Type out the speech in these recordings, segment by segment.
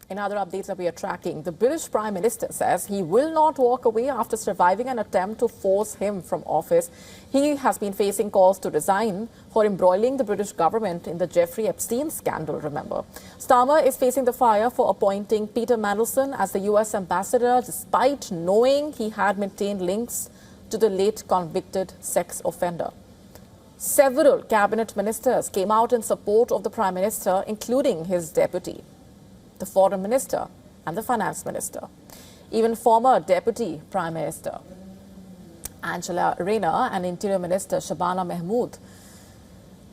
In other updates that we are tracking, the British Prime Minister says he will not walk away after surviving an attempt to force him from office. He has been facing calls to resign for embroiling the British government in the Jeffrey Epstein scandal, remember. Starmer is facing the fire for appointing Peter Mandelson as the US ambassador, despite knowing he had maintained links to the late convicted sex offender. Several cabinet ministers came out in support of the Prime Minister, including his deputy, the Foreign Minister and the Finance Minister. Even former Deputy Prime Minister Angela Rayner and Interior Minister Shabana Mahmood,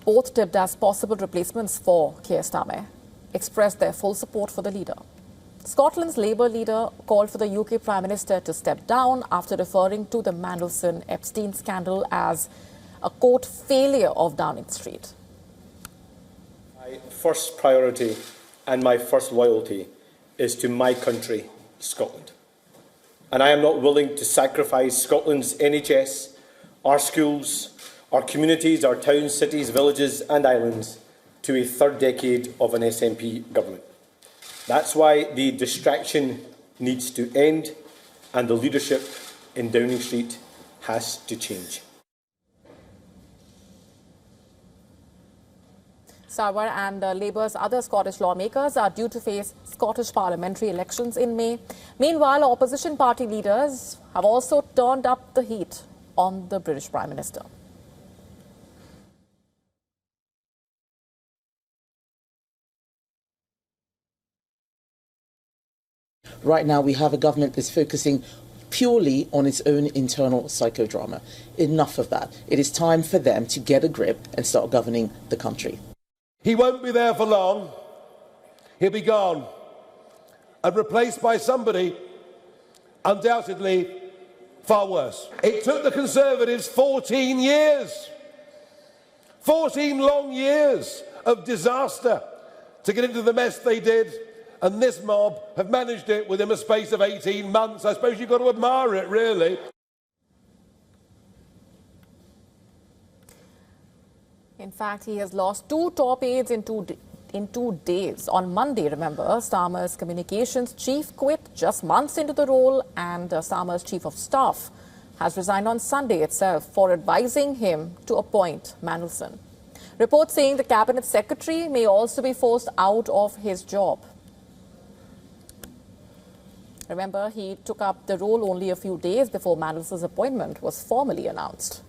both tipped as possible replacements for Keir Starmer, expressed their full support for the leader. Scotland's Labour leader called for the UK Prime Minister to step down after referring to the Mandelson-Epstein scandal as a, quote, failure of Downing Street. My first priority and my first loyalty is to my country, Scotland. And I am not willing to sacrifice Scotland's NHS, our schools, our communities, our towns, cities, villages and islands to a third decade of an SNP government. That's why the distraction needs to end and the leadership in Downing Street has to change. Starmer and Labour's other Scottish lawmakers are due to face Scottish parliamentary elections in May. Meanwhile, opposition party leaders have also turned up the heat on the British Prime Minister. Right now, we have a government that's focusing purely on its own internal psychodrama. Enough of that. It is time for them to get a grip and start governing the country. He won't be there for long. He'll be gone and replaced by somebody undoubtedly far worse. It took the Conservatives 14 years, 14 long years of disaster to get into the mess they did, and this mob have managed it within a space of 18 months. I suppose you've got to admire it, really. In fact, he has lost 2 top aides in 2 days. On Monday, remember, Starmer's communications chief quit just months into the role, and Starmer's chief of staff has resigned on Sunday itself for advising him to appoint Mandelson. Reports saying the cabinet secretary may also be forced out of his job. Remember, he took up the role only a few days before Mandelson's appointment was formally announced.